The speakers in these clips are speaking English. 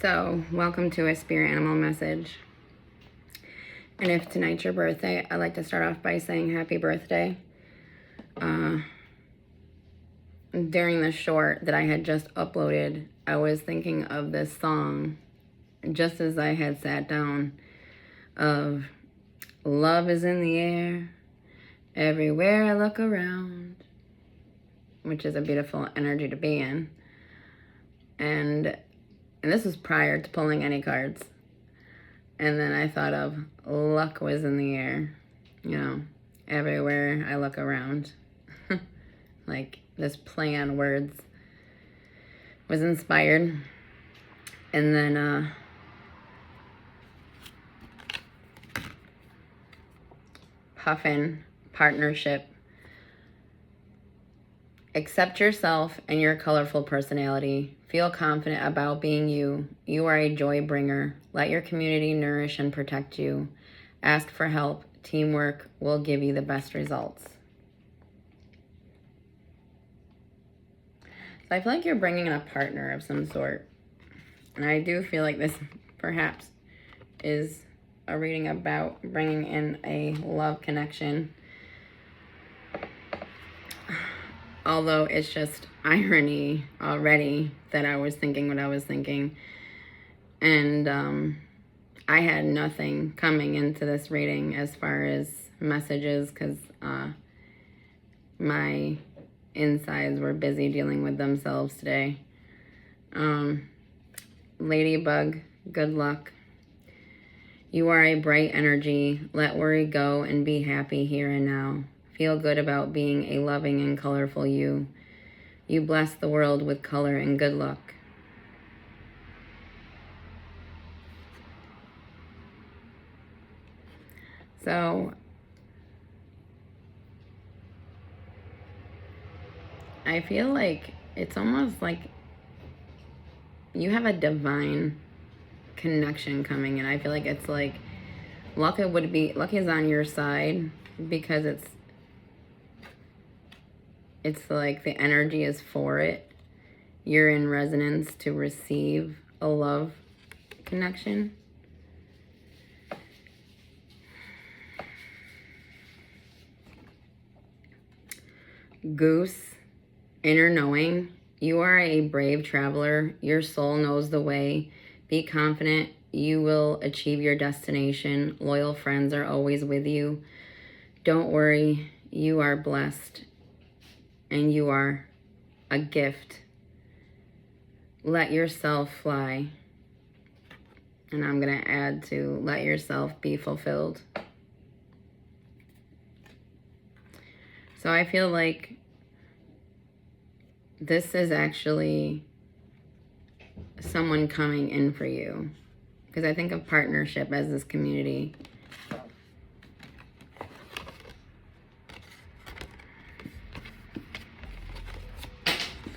So, welcome to a spirit animal message. And if tonight's your birthday, I'd like to start off by saying happy birthday. During the short that I had just uploaded, I was thinking of this song just as I had sat down of love is in the air, everywhere I look around, which is a beautiful energy to be in. And this was prior to pulling any cards. And then I thought of luck was in the air, everywhere I look around. Like this play on words was inspired. And then Puffin, partnership. Accept yourself and your colorful personality. Feel confident about being you. You are a joy bringer. Let your community nourish and protect you. Ask for help. Teamwork will give you the best results. So I feel like you're bringing in a partner of some sort. And I do feel like this perhaps is a reading about bringing in a love connection. Although it's just irony already that I was thinking what I was thinking. And I had nothing coming into this reading as far as messages because my insides were busy dealing with themselves today. Ladybug, good luck. You are a bright energy. Let worry go and be happy here and now. Feel good about being a loving and colorful you. You bless the world with color and good luck. So, I feel like it's almost like you have a divine connection coming in. I feel like it's like luck is on your side because it's like the energy is for it. You're in resonance to receive a love connection. Goose, inner knowing. You are a brave traveler. Your soul knows the way. Be confident. You will achieve your destination. Loyal friends are always with you. Don't worry. You are blessed. And you are a gift. Let yourself fly. And I'm going to add to let yourself be fulfilled. So I feel like this is actually someone coming in for you. Because I think of partnership as this community.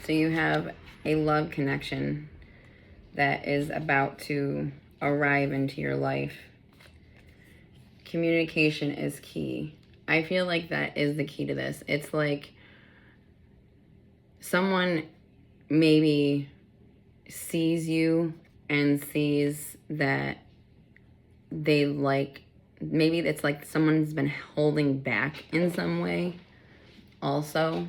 So you have a love connection that is about to arrive into your life. Communication is key. I feel like that is the key to this. It's like someone maybe sees you and sees that they like, maybe it's like someone's been holding back in some way also.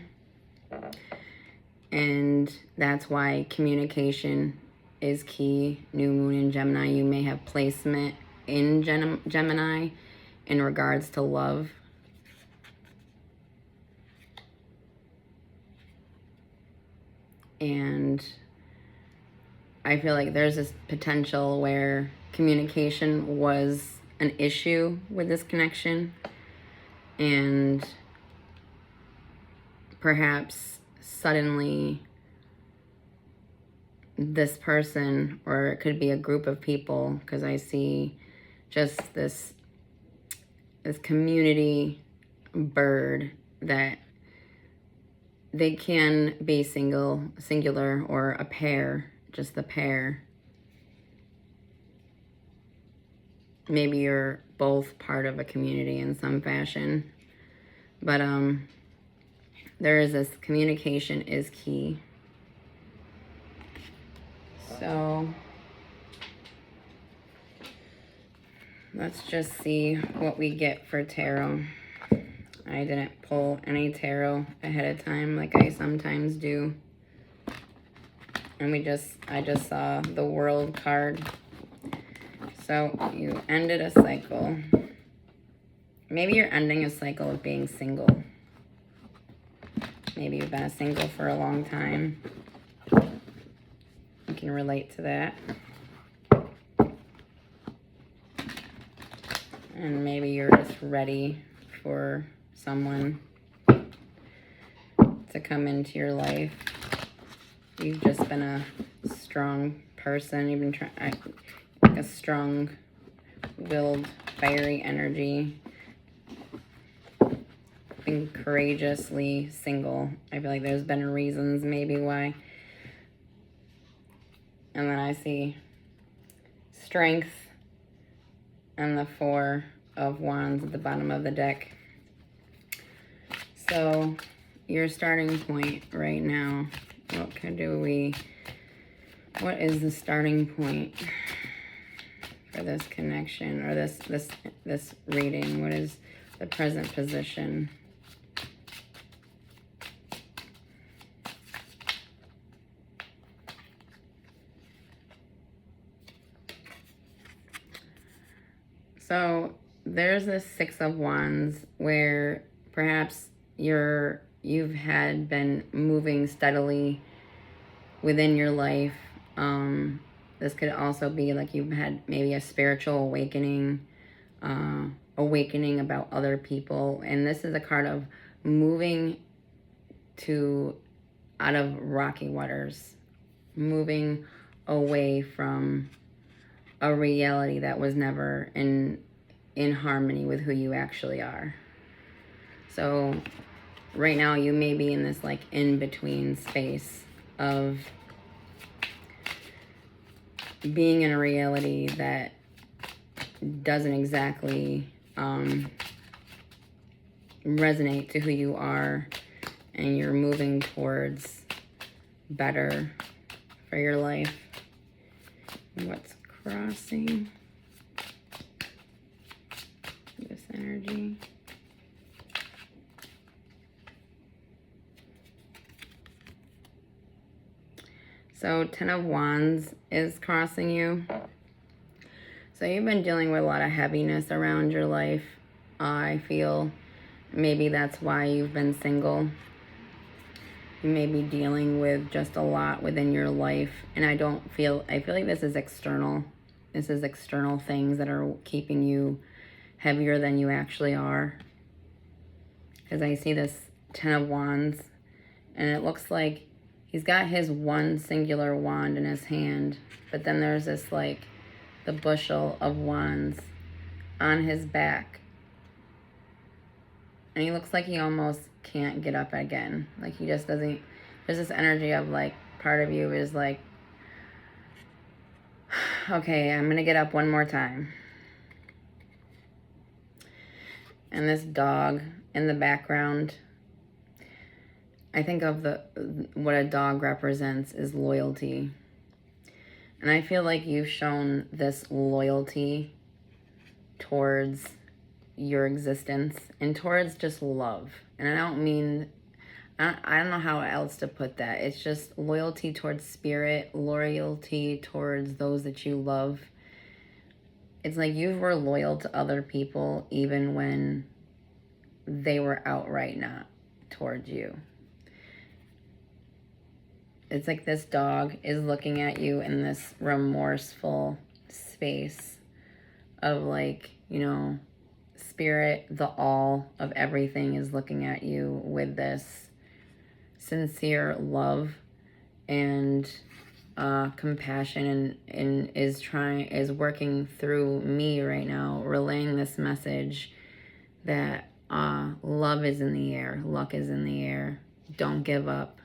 And that's why communication is key. New moon in Gemini, you may have placement in Gemini in regards to love. And I feel like there's this potential where communication was an issue with this connection. And perhaps suddenly this person, or it could be a group of people, because I see just this community bird that they can be singular, or a pair, just the pair. Maybe you're both part of a community in some fashion. But there is this communication is key. So Let's just see what we get for tarot. I didn't pull any tarot ahead of time like I sometimes do. And I just saw the World card. So you ended a cycle. Maybe you're ending a cycle of being single. Maybe you've been a single for a long time. You can relate to that. And maybe you're just ready for someone to come into your life. You've just been a strong person. You've been trying, like a strong-willed, fiery energy. Been courageously single. I feel like there's been reasons maybe why. And then I see strength and the Four of Wands at the bottom of the deck. So your starting point right now, what is the starting point for this connection or this reading? What is the present position? So there's this Six of Wands where perhaps you've had been moving steadily within your life. This could also be like you've had maybe a spiritual awakening, awakening about other people. And this is a card of moving out of rocky waters, moving away from a reality that was never in harmony with who you actually are. So right now you may be in this like in-between space of being in a reality that doesn't exactly resonate to who you are, and you're moving towards better for your life. What's crossing this energy? So 10 of Wands is crossing you. So you've been dealing with a lot of heaviness around your life. I feel maybe that's why you've been single. You may be dealing with just a lot within your life. And I feel like this is external. This is external things that are keeping you heavier than you actually are. Because I see this 10 of Wands, and it looks like he's got his one singular wand in his hand, but then there's this like the bushel of wands on his back. And he looks like he almost can't get up again. Like he just doesn't, there's this energy of like, part of you is like, okay, I'm gonna get up one more time. And this dog in the background, I think of what a dog represents is loyalty. And I feel like you've shown this loyalty towards your existence and towards just love. And I don't know how else to put that. It's just loyalty towards spirit, loyalty towards those that you love. It's like you were loyal to other people even when they were outright not towards you. It's like this dog is looking at you in this remorseful space of like, you know, spirit, the all of everything is looking at you with this sincere love and compassion, and is working through me right now, relaying this message that love is in the air, luck is in the air, don't give up.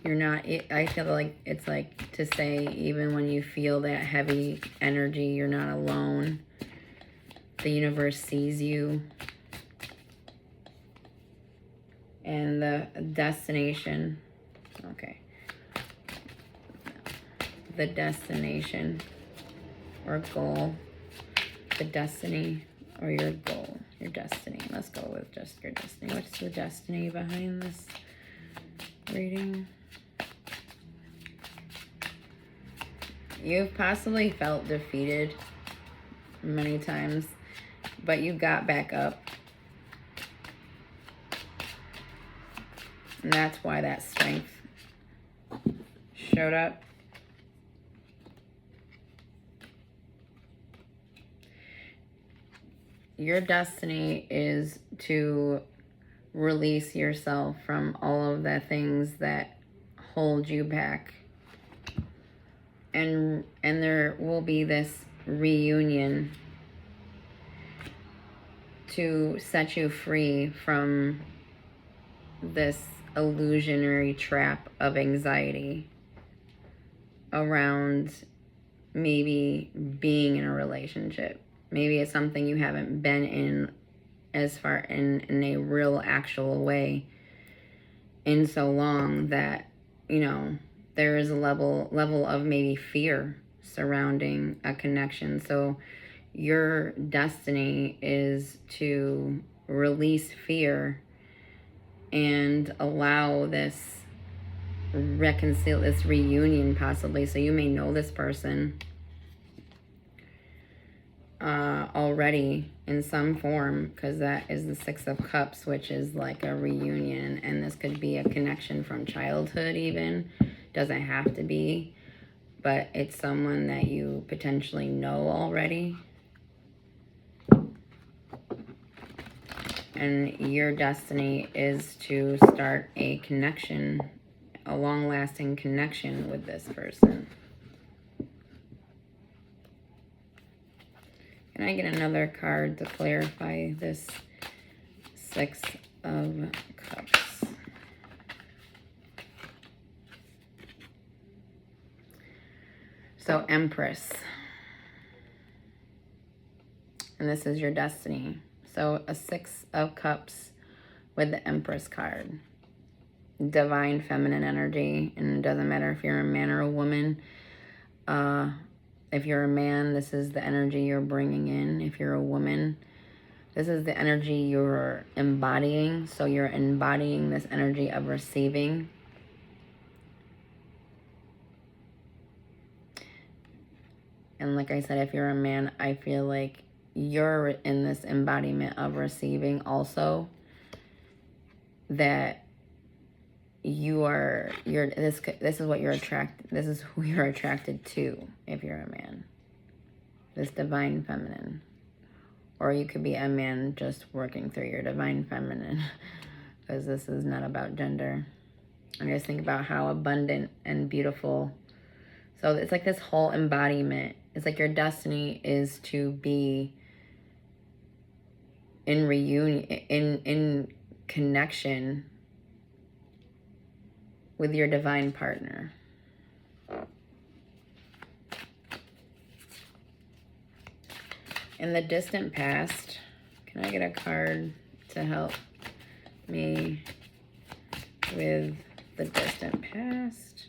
You're not, I feel like it's like to say, even when you feel that heavy energy, you're not alone. The universe sees you. And the destination, okay. the destination or goal, the destiny or your goal, your destiny. Let's go with just your destiny. What's the destiny behind this reading? You've possibly felt defeated many times, but you got back up. And that's why that strength showed up. Your destiny is to release yourself from all of the things that hold you back. And there will be this reunion to set you free from this illusionary trap of anxiety around maybe being in a relationship. Maybe it's something you haven't been in as far in a real actual way in so long that, you know, there is a level of maybe fear surrounding a connection. So your destiny is to release fear and allow this this reunion possibly. So you may know this person already in some form, because that is the Six of Cups, which is like a reunion, and this could be a connection from childhood even. Doesn't have to be, but it's someone that you potentially know already. And your destiny is to start a connection, a long-lasting connection with this person. Can I get another card to clarify this Six of Cups? So Empress. And this is your destiny. So a Six of Cups with the Empress card. Divine feminine energy. And it doesn't matter if you're a man or a woman. If you're a man, this is the energy you're bringing in. If you're a woman, this is the energy you're embodying. So you're embodying this energy of receiving. And like I said, if you're a man, I feel like you're in this embodiment of receiving also. That this is what you're attracted, this is who you're attracted to if you're a man. This divine feminine. Or you could be a man just working through your divine feminine, because this is not about gender. I just think about how abundant and beautiful. So it's like this whole embodiment. It's like your destiny is to be in reunion, in connection with your divine partner. In the distant past, can I get a card to help me with the distant past?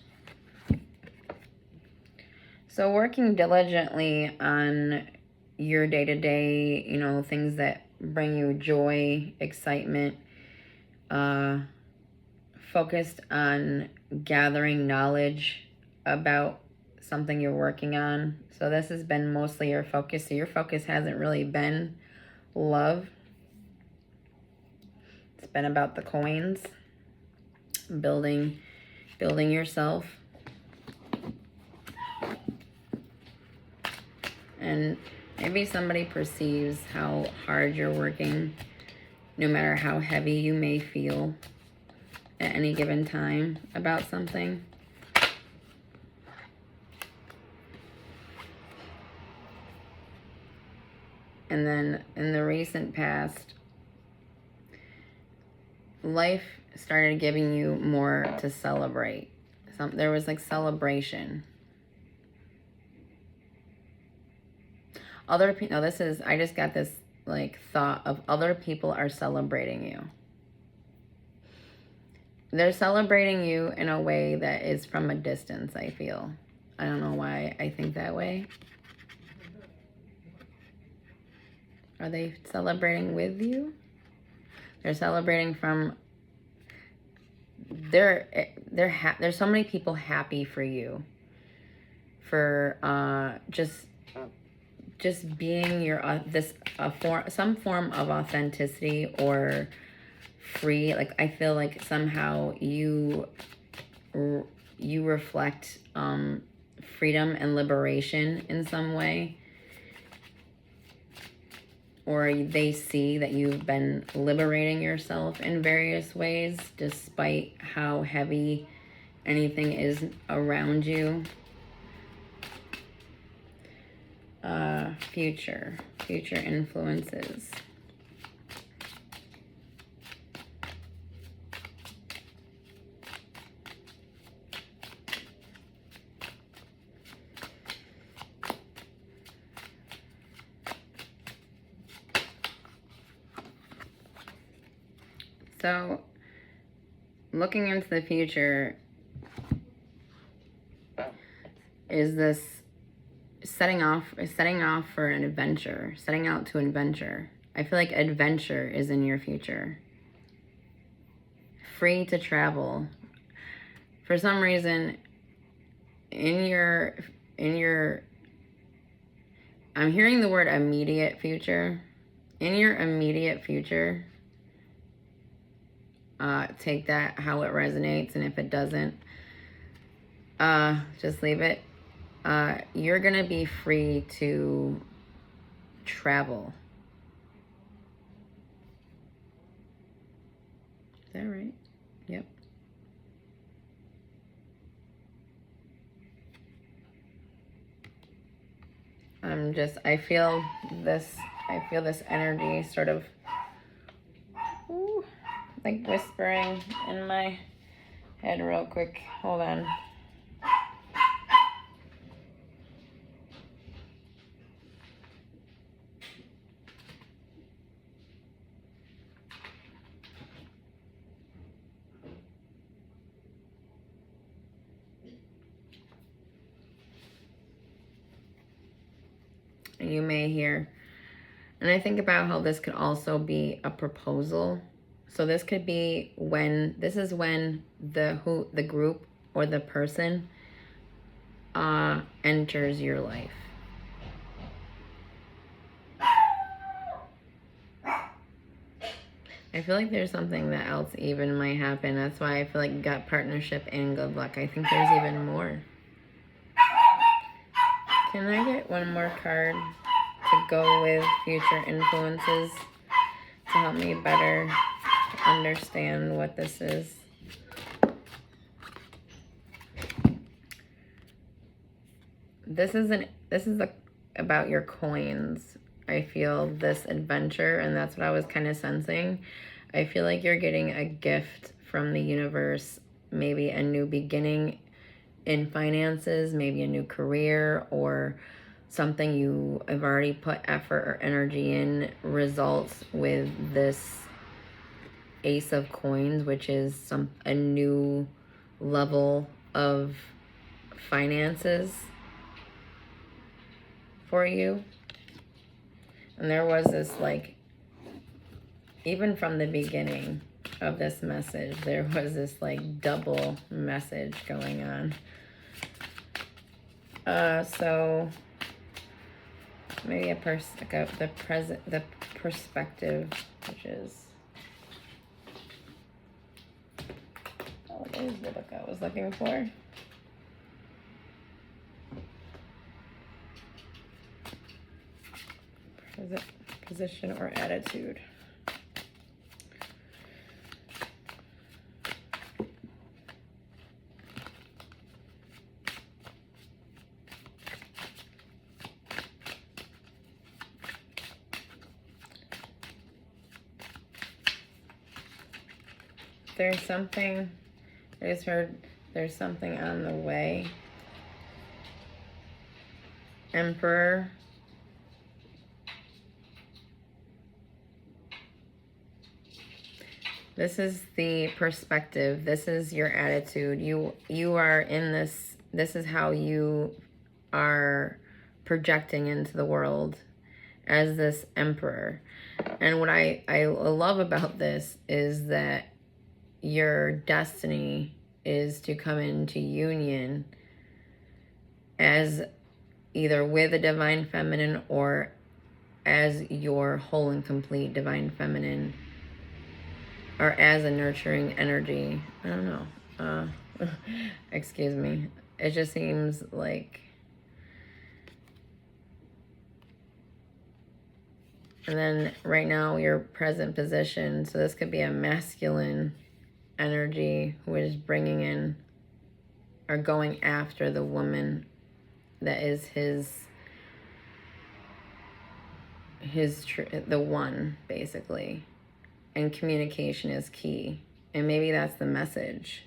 So working diligently on your day-to-day, you know, things that bring you joy, excitement, focused on gathering knowledge about something you're working on. So this has been mostly your focus. So your focus hasn't really been love. It's been about the coins, building yourself. And maybe somebody perceives how hard you're working, no matter how heavy you may feel at any given time about something. And then in the recent past, life started giving you more to celebrate. There was like celebration. Other people, no, this is, I just got this like thought of other people are celebrating you. They're celebrating you in a way that is from a distance, I feel. I don't know why I think that way. Are they celebrating with you? They're celebrating from, there's so many people happy for you. For just being your some form of authenticity or free. Like, I feel like somehow you reflect freedom and liberation in some way, or they see that you've been liberating yourself in various ways despite how heavy anything is around you. Future influences. So, looking into the future is this setting off for an adventure, setting out to adventure. I feel like adventure is in your future. Free to travel. For some reason, in your I'm hearing the word immediate future. In your immediate future, take that how it resonates, and if it doesn't, just leave it. You're gonna be free to travel. Is that right? Yep. I feel this energy sort of like whispering in my head real quick. Hold on. You may hear, and I think about how this could also be a proposal. So this could be when the group or the person enters your life. I feel like there's something that else even might happen. That's why I feel like you got partnership and good luck. I think there's even more. Can I get one more card to go with future influences to help me better understand what this is? This is about your coins. I feel this adventure, and that's what I was kind of sensing. I feel like you're getting a gift from the universe, maybe a new beginning in finances, maybe a new career, or something you have already put effort or energy in results with this Ace of Coins, which is a new level of finances for you. And there was this, like, even from the beginning of this message, there was this like double message going on. So maybe the perspective, which is, oh, there's the book I was looking for. Position or attitude. There's something on the way. Emperor. This is the perspective. This is your attitude. You are in this this is how you are projecting into the world as this emperor. And what I love about this is that your destiny is to come into union as either with a divine feminine or as your whole and complete divine feminine, or as a nurturing energy. I don't know. Excuse me. It just seems like... And then right now, your present position. So this could be a masculine energy who is bringing in or going after the woman that is the one, basically. And communication is key. And maybe that's the message.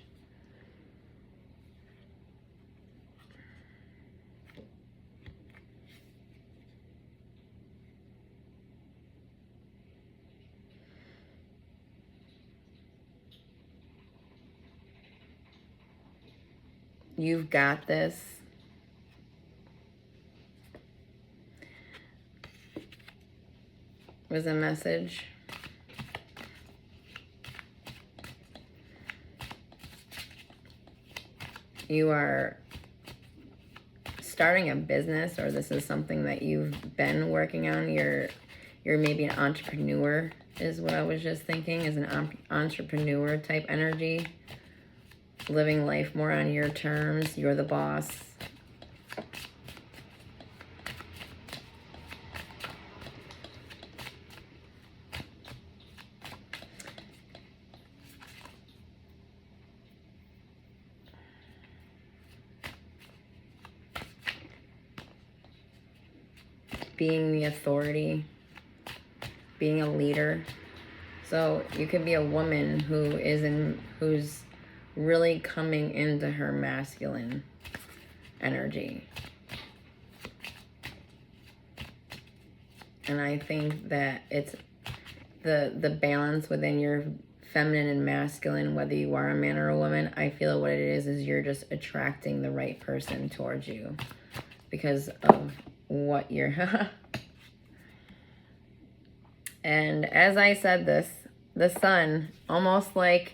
You've got this. Was a message. You are starting a business, or this is something that you've been working on. You're maybe an entrepreneur, is what I was just thinking, is an entrepreneur type energy. Living life more on your terms. You're the boss. Being the authority. Being a leader. So you could be a woman who's really coming into her masculine energy. And I think that it's the balance within your feminine and masculine, whether you are a man or a woman. I feel what it is you're just attracting the right person towards you because of what you're... And as I said this, the sun, almost like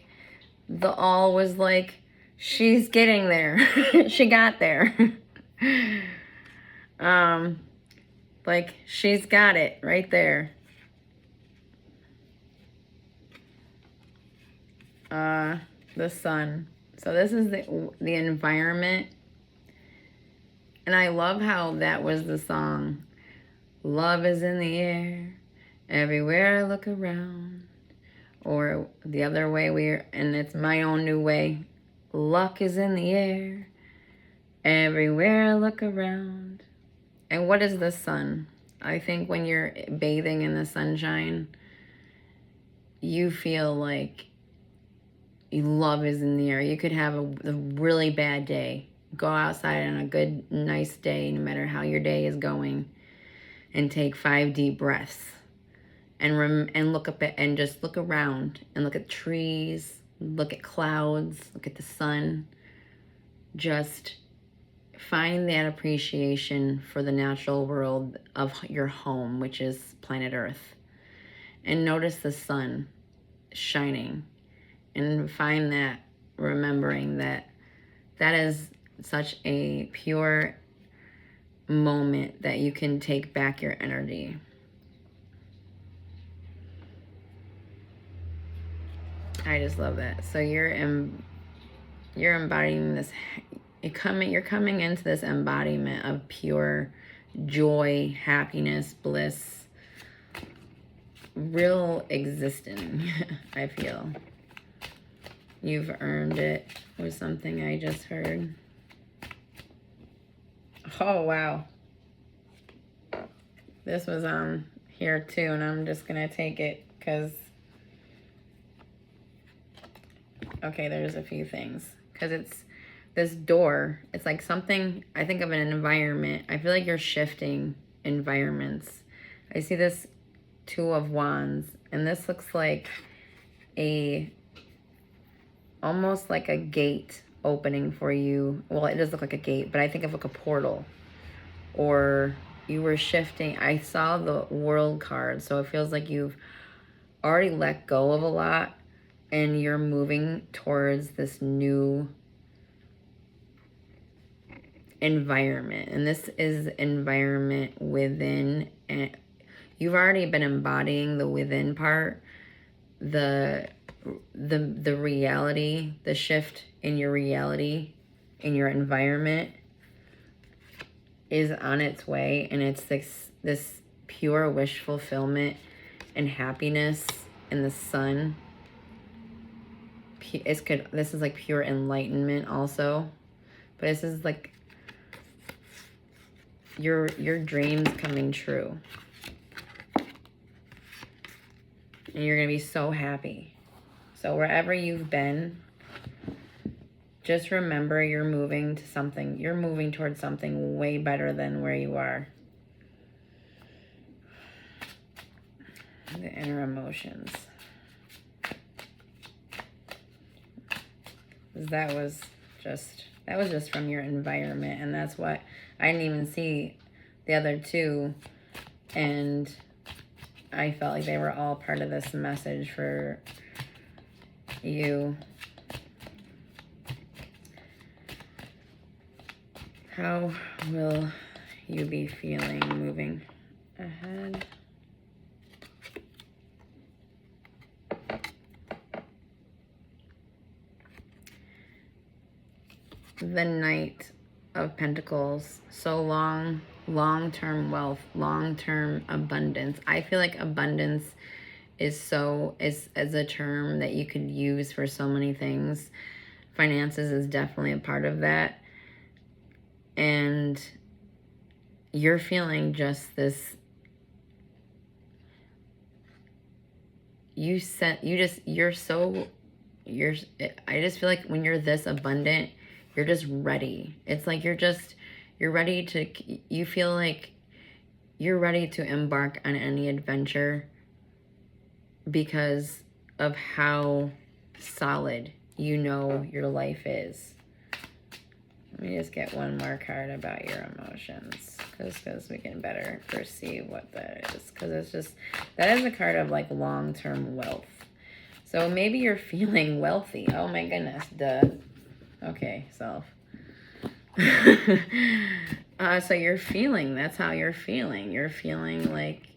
the all was like, she's getting there. She got there. Like, she's got it right there. The sun. So this is the environment. And I love how that was the song. Love is in the air. Everywhere I look around. Or the other way, and it's my own new way. Luck is in the air. Everywhere I look around. And what is the sun? I think when you're bathing in the sunshine, you feel like love is in the air. You could have a really bad day. Go outside on a good, nice day, no matter how your day is going, and take 5 deep breaths. And look up and just look around and look at trees, look at clouds, look at the sun. Just find that appreciation for the natural world of your home, which is planet Earth. And notice the sun shining. And find that, remembering that that is such a pure moment that you can take back your energy. I just love that. So you're embodying this. You're coming into this embodiment of pure joy, happiness, bliss, real existing. I feel you've earned it. Was something I just heard. Oh wow, this was on here too, and I'm just gonna take it because. Okay, there's a few things. Because it's this door. It's like something, I think of an environment. I feel like you're shifting environments. I see this 2 of Wands. And this looks like almost like a gate opening for you. Well, it does look like a gate, but I think of like a portal, or you were shifting. I saw the World card, so it feels like you've already let go of a lot and you're moving towards this new environment. And this is environment within, and you've already been embodying the within part, the reality, the shift in your reality, in your environment is on its way, and it's this pure wish fulfillment and happiness in the sun. This is like pure enlightenment also, but this is like your dreams coming true, and you're gonna be so happy. So wherever you've been, just remember you're moving to something. You're moving towards something way better than where you are. The inner emotions. That was just from your environment, and that's what I didn't even see the other two, and I felt like they were all part of this message for you. How will you be feeling moving ahead? The Knight of Pentacles. So long-term wealth, long-term abundance. I feel like abundance is a term that you could use for so many things. Finances is definitely a part of that. And you're feeling just this, I just feel like when you're this abundant, you're just ready. It's like you feel like you're ready to embark on any adventure because of how solid you know your life is. Let me just get one more card about your emotions, because we can better perceive what that is. Because that is a card of like long-term wealth. So maybe you're feeling wealthy. Oh my goodness, duh. Okay, self. So you're feeling, that's how you're feeling. You're feeling like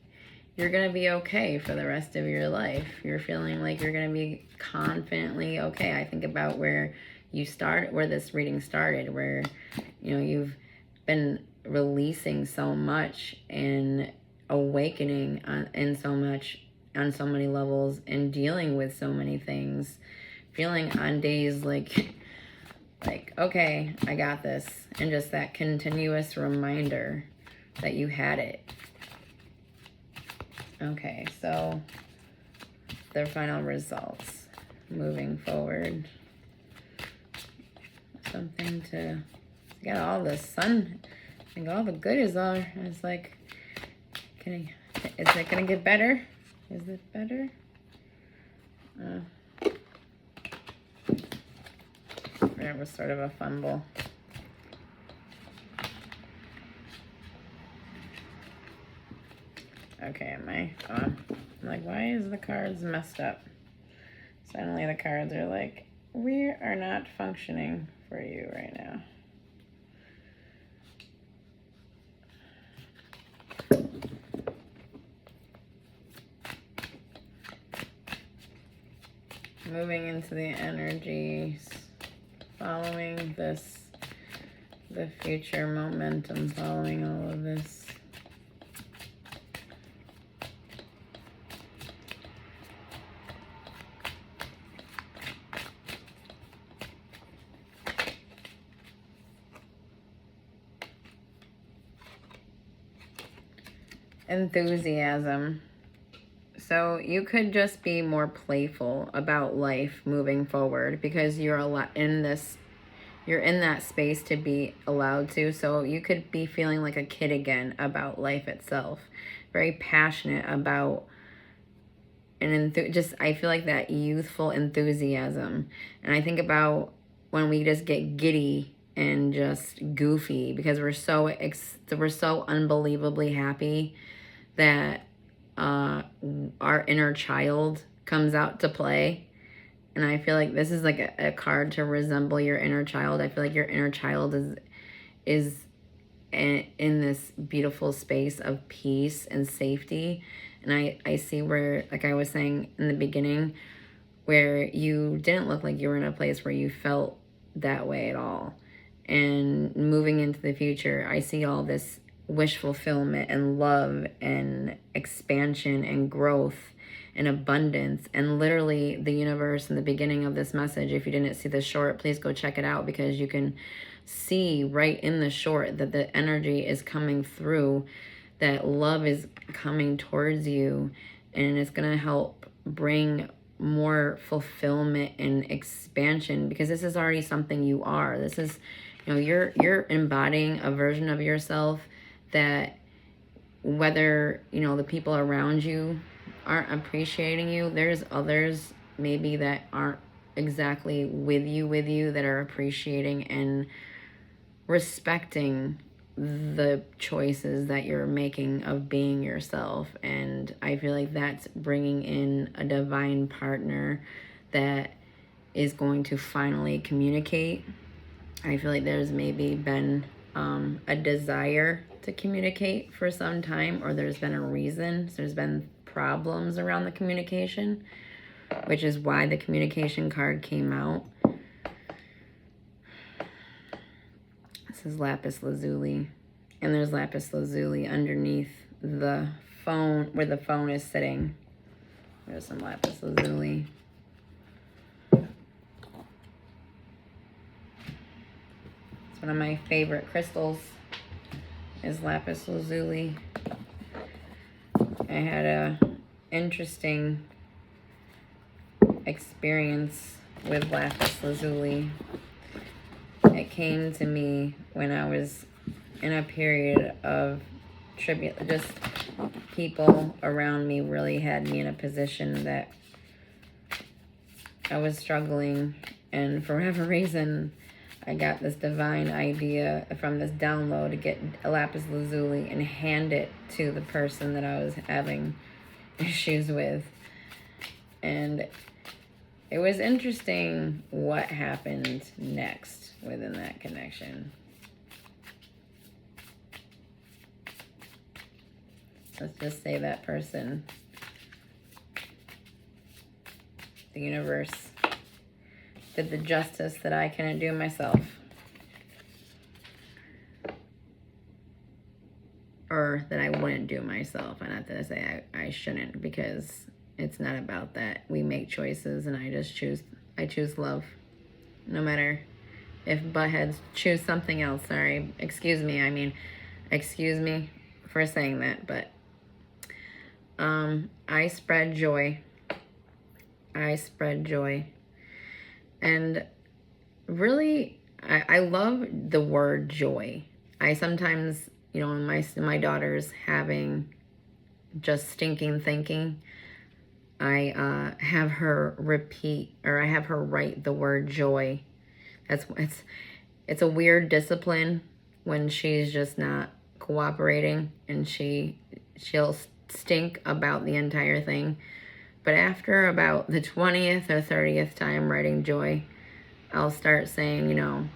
you're going to be okay for the rest of your life. You're feeling like you're going to be confidently okay. I think about where this reading started, where, you've been releasing so much and awakening on so many levels, and dealing with so many things, feeling on days like, okay, I got this. And just that continuous reminder that you had it. Okay, so their final results moving forward. Something to get all the sun, I think all the good is all. It's like, is it gonna get better? Is it better? That was sort of a fumble. Okay, I'm like, why is the cards messed up? Suddenly the cards are like, we are not functioning for you right now. Moving into the energies, following this, the future momentum, following all of this. Enthusiasm. So you could just be more playful about life moving forward, because you're in that space to be allowed to. So you could be feeling like a kid again about life itself, very passionate about I feel like that youthful enthusiasm. And I think about when we just get giddy and just goofy because we're so unbelievably happy that our inner child comes out to play. And I feel like this is like a card to resemble your inner child. I feel like your inner child is in this beautiful space of peace and safety. And I see where, like I was saying in the beginning, where you didn't look like you were in a place where you felt that way at all. And moving into the future, I see all this wish fulfillment and love and expansion and growth and abundance. And literally the universe in the beginning of this message, if you didn't see the short, please go check it out, because you can see right in the short that the energy is coming through, that love is coming towards you, and it's going to help bring more fulfillment and expansion, because this is already something you are. This is, you're embodying a version of yourself that, whether, the people around you aren't appreciating you, there's others maybe that aren't exactly with you that are appreciating and respecting the choices that you're making of being yourself. And I feel like that's bringing in a divine partner that is going to finally communicate. I feel like there's maybe been a desire to communicate for some time, or there's been a reason. So there's been problems around the communication, which is why the communication card came out. This is lapis lazuli, and there's lapis lazuli underneath the phone, where the phone is sitting. There's some lapis lazuli. It's one of my favorite crystals, is lapis lazuli. I had a interesting experience with lapis lazuli. It came to me when I was in a period of just people around me really had me in a position that I was struggling, and for whatever reason, I got this divine idea from this download to get a lapis lazuli and hand it to the person that I was having issues with. And it was interesting what happened next within that connection. Let's just say that person, the universe, did the justice that I couldn't do myself. Or that I wouldn't do myself. And not that I say I shouldn't, because it's not about that. We make choices, and I choose love. No matter if buttheads choose something else. Sorry, excuse me for saying that, but I spread joy. And really, I love the word joy. I sometimes, when my daughter's having just stinking thinking, I have her repeat, or I have her write the word joy. It's a weird discipline when she's just not cooperating, and she'll stink about the entire thing. But after about the 20th or 30th time writing joy, I'll start saying,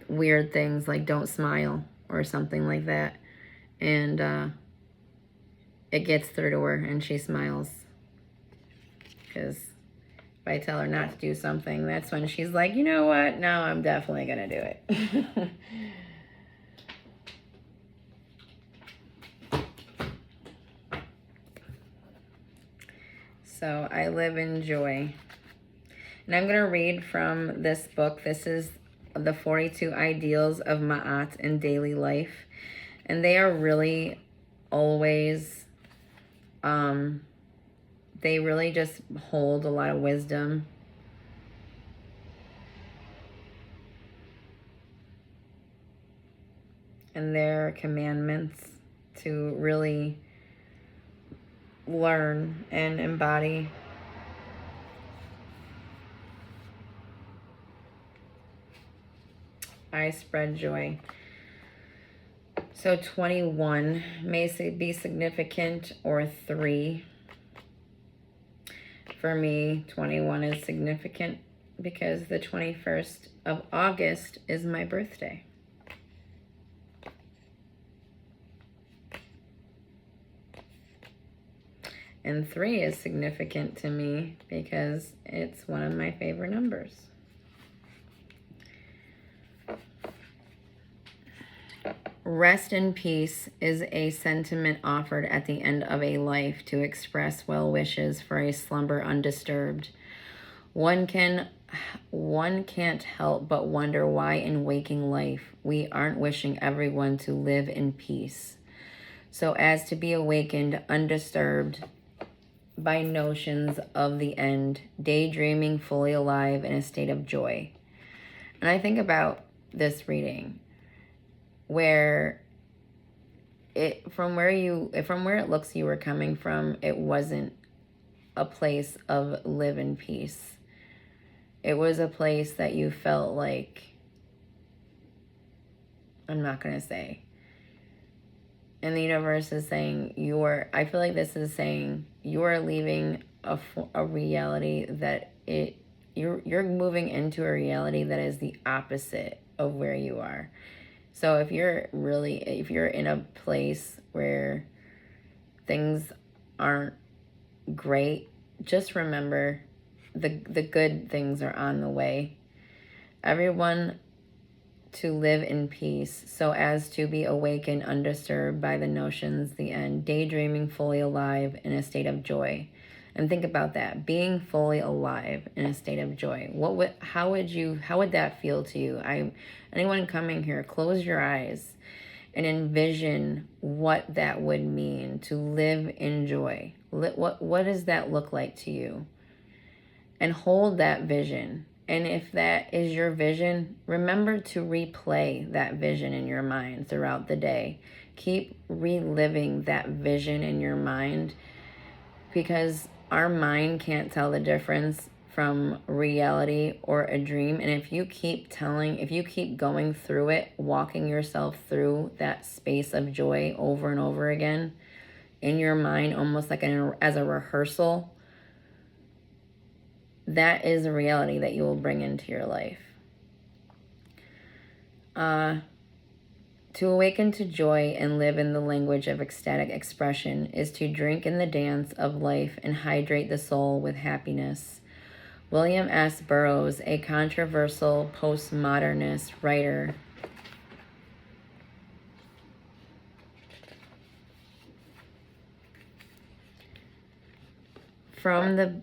weird things like don't smile or something like that. And it gets through to her, and she smiles. Because if I tell her not to do something, that's when she's like, you know what? No, I'm definitely going to do it. So I live in joy. And I'm going to read from this book. This is the 42 Ideals of Ma'at in Daily Life. And they are really always, they really just hold a lot of wisdom. And their commandments to really learn and embody. I spread joy. So 21 may be significant, or 3. For me, 21 is significant because the 21st of August is my birthday. And 3 is significant to me because it's one of my favorite numbers. Rest in peace is a sentiment offered at the end of a life to express well wishes for a slumber undisturbed. One can't help but wonder why in waking life we aren't wishing everyone to live in peace, so as to be awakened undisturbed by notions of the end, daydreaming fully alive in a state of joy. And I think about this reading where from where it looks you were coming from, it wasn't a place of live in peace. It was a place that you felt like, I'm not going to say. And the universe is saying I feel like this is saying you are leaving a reality that you're moving into a reality that is the opposite of where you are. So if you're in a place where things aren't great, just remember the good things are on the way. Everyone to live in peace, so as to be awakened undisturbed by the notions, the end, daydreaming fully alive in a state of joy. And think about that, being fully alive in a state of joy. How would that feel to you? Anyone coming here, close your eyes and envision what that would mean to live in joy. What does that look like to you? And hold that vision. And if that is your vision, remember to replay that vision in your mind throughout the day. Keep reliving that vision in your mind, because our mind can't tell the difference from reality or a dream. And if you keep going through it, walking yourself through that space of joy over and over again in your mind, almost like as a rehearsal, that is a reality that you will bring into your life. To awaken to joy and live in the language of ecstatic expression is to drink in the dance of life and hydrate the soul with happiness. William S. Burroughs, a controversial postmodernist writer, from the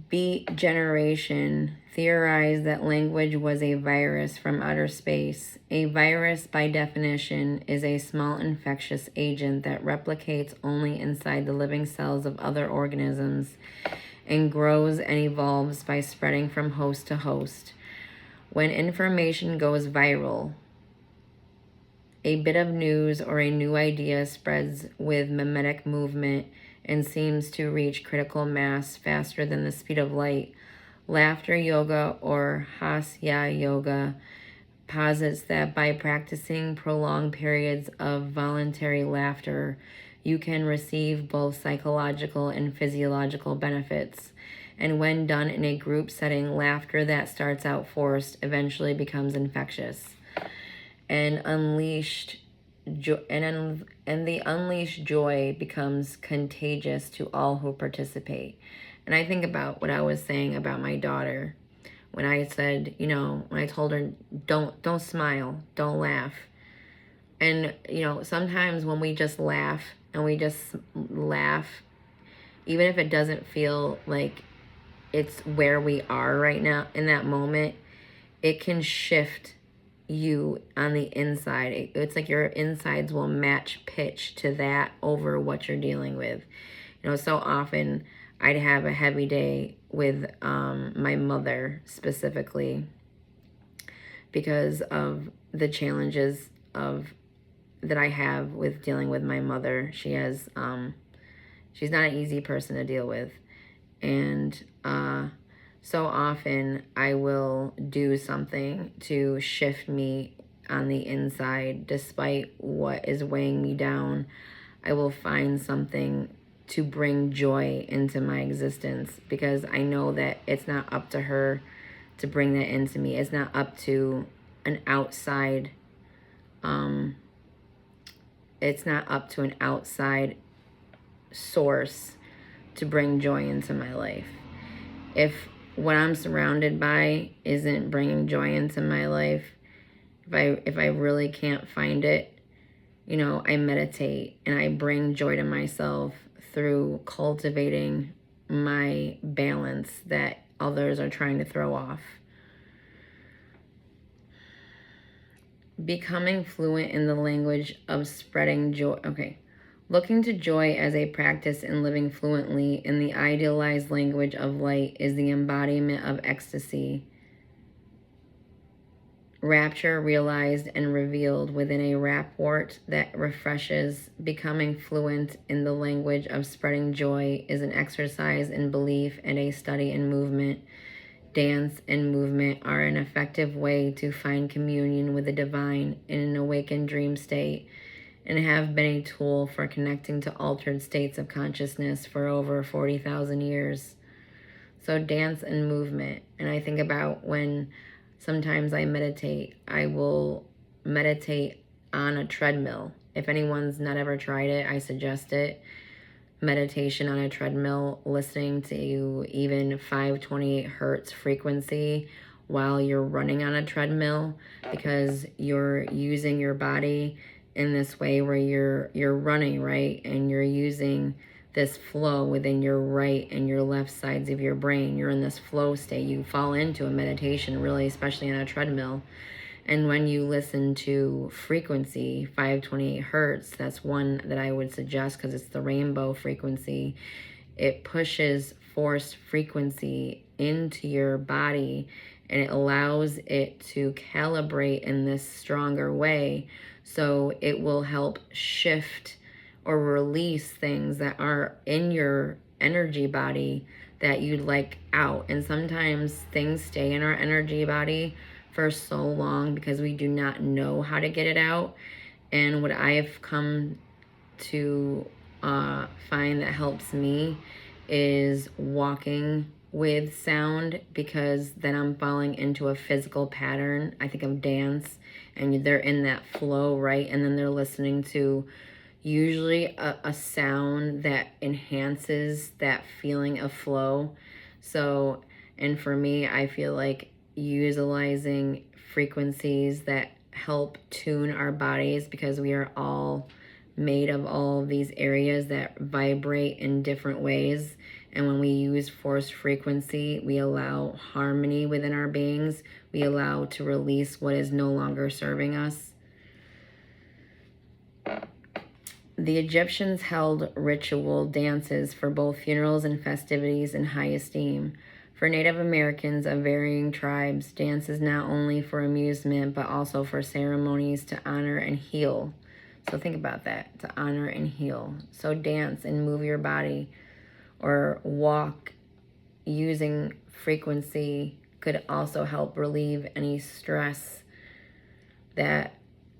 Beat Generation, theorized that language was a virus from outer space. A virus, by definition, is a small infectious agent that replicates only inside the living cells of other organisms and grows and evolves by spreading from host to host. When information goes viral, a bit of news or a new idea spreads with mimetic movement and seems to reach critical mass faster than the speed of light. Laughter yoga, or Hasya yoga, posits that by practicing prolonged periods of voluntary laughter, you can receive both psychological and physiological benefits. And when done in a group setting, laughter that starts out forced eventually becomes infectious. And the unleashed joy becomes contagious to all who participate. And I think about what I was saying about my daughter when I said, when I told her, don't smile, don't laugh. And, sometimes when we just laugh, even if it doesn't feel like it's where we are right now in that moment, it can shift you on the inside. It's like your insides will match pitch to that over what you're dealing with. So often I'd have a heavy day with my mother specifically because of the challenges that I have with dealing with my mother. She's not an easy person to deal with. And so often I will do something to shift me on the inside. Despite what is weighing me down, I will find something to bring joy into my existence, because I know that it's not up to her to bring that into me. It's not up to an outside, it's not up to an outside source to bring joy into my life. If what I'm surrounded by isn't bringing joy into my life, if I really can't find it, you know, I meditate and I bring joy to myself through cultivating my balance that others are trying to throw off. Becoming fluent in the language of spreading joy. Okay. Looking to joy as a practice in living fluently in the idealized language of light is the embodiment of ecstasy. Rapture realized and revealed within a rapport that refreshes. Becoming fluent in the language of spreading joy is an exercise in belief and a study in movement. Dance and movement are an effective way to find communion with the divine in an awakened dream state, and have been a tool for connecting to altered states of consciousness for over 40,000 years. So dance and movement. And I think about when sometimes I meditate, I will meditate on a treadmill. If anyone's not ever tried it, I suggest it. Meditation on a treadmill, listening to even 528 hertz frequency while you're running on a treadmill, because you're using your body in this way where you're running, right? And you're using this flow within your right and your left sides of your brain. You're in this flow state. You fall into a meditation, really, especially on a treadmill. And when you listen to frequency, 528 hertz, that's one that I would suggest because it's the rainbow frequency. It pushes force frequency into your body, and it allows it to calibrate in this stronger way. So it will help shift or release things that are in your energy body that you'd like out. And sometimes things stay in our energy body for so long because we do not know how to get it out. And what I've come to find that helps me is walking with sound, because then I'm falling into a physical pattern. I think of dance, and they're in that flow, right? And then they're listening to usually a sound that enhances that feeling of flow. So, and for me, I feel like utilizing frequencies that help tune our bodies, because we are all made of all of these areas that vibrate in different ways. And when we use force frequency, we allow harmony within our beings. We allow to release what is no longer serving us. The Egyptians held ritual dances for both funerals and festivities in high esteem. For Native Americans of varying tribes, dance is not only for amusement, but also for ceremonies to honor and heal. So think about that, to honor and heal. So dance and move your body, or walk using frequency could also help relieve any stress that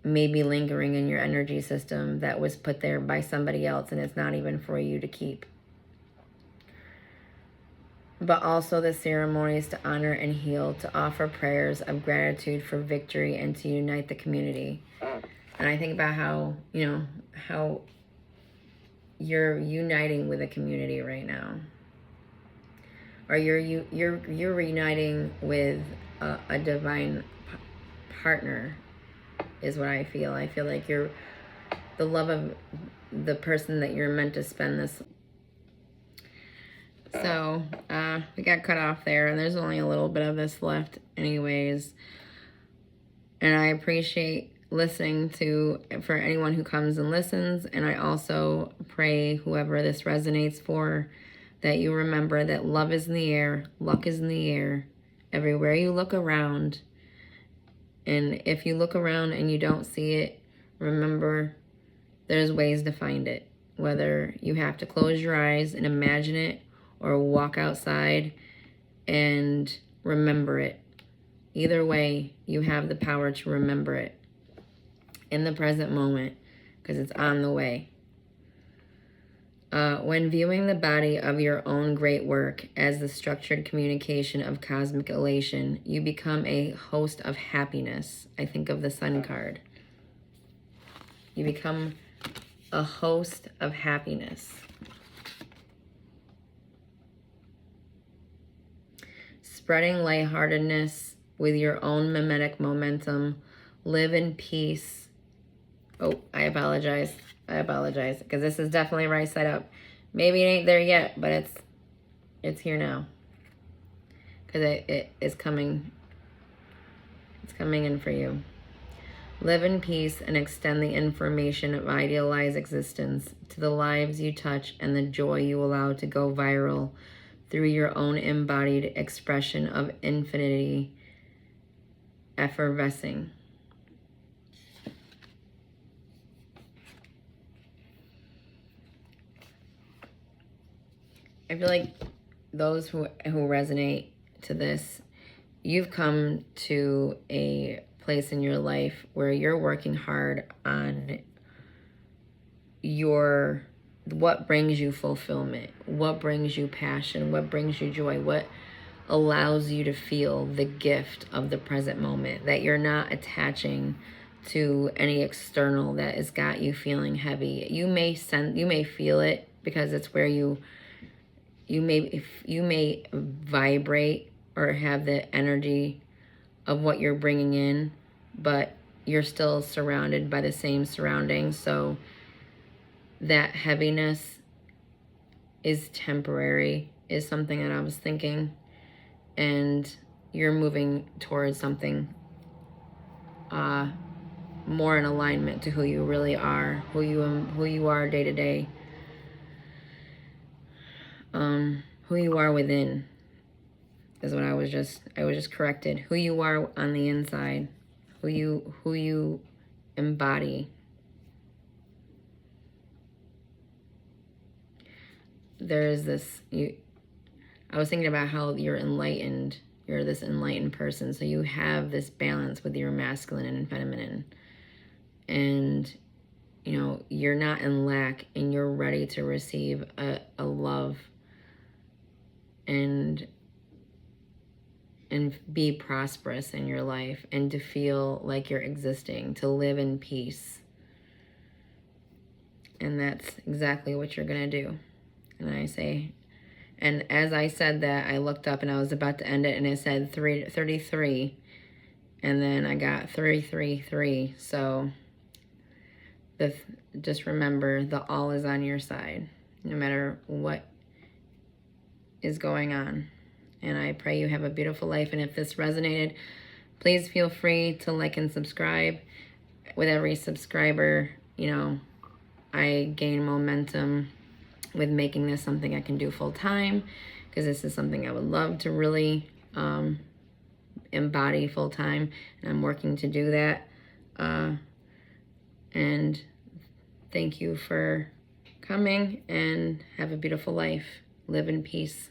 may be lingering in your energy system that was put there by somebody else, and it's not even for you to keep. But also the ceremonies to honor and heal, to offer prayers of gratitude for victory, and to unite the community. And I think about how, you know, how you're uniting with a community right now, or you're reuniting with a divine partner, is what I feel. I feel like you're the love of the person that you're meant to spend this. So we got cut off there, and there's only a little bit of this left anyways. And I appreciate listening to, for anyone who comes and listens. And I also pray whoever this resonates for, that you remember that love is in the air, luck is in the air, everywhere you look around. And if you look around and you don't see it, remember there's ways to find it. Whether you have to close your eyes and imagine it, or walk outside and remember it. Either way, you have the power to remember it. in the present moment, because it's on the way. When viewing the body of your own great work as the structured communication of cosmic elation, you become a host of happiness. I think of the Sun card. You become a host of happiness. Spreading lightheartedness with your own mimetic momentum. Live in peace. Oh, I apologize, because this is definitely right side up. Maybe it ain't there yet, but it's here now. Because it is coming. It's coming in for you. Live in peace and extend the information of idealized existence to the lives you touch and the joy you allow to go viral through your own embodied expression of infinity effervescing. I feel like those who resonate to this, you've come to a place in your life where you're working hard on what brings you fulfillment, what brings you passion, what brings you joy, what allows you to feel the gift of the present moment, that you're not attaching to any external that has got you feeling heavy. You may feel it because it's where you may vibrate or have the energy of what you're bringing in, but you're still surrounded by the same surroundings. So that heaviness is temporary, is something that I was thinking. And you're moving towards something more in alignment to who you really are, who you are day to day. Who you are within is what I was just corrected. Who you are on the inside, who you embody. There is this, I was thinking about how you're enlightened. You're this enlightened person. So you have this balance with your masculine and feminine. And, you're not in lack and you're ready to receive a love and be prosperous in your life and to feel like you're existing, to live in peace. And that's exactly what you're going to do. And as I said that, I looked up and I was about to end it and it said 33. And then I got 333. So just remember, the all is on your side, no matter what is going on. And I pray you have a beautiful life. And if this resonated, please feel free to like and subscribe. With every subscriber, I gain momentum with making this something I can do full time, because this is something I would love to really embody full time, and I'm working to do that. And thank you for coming, and have a beautiful life. Live in peace.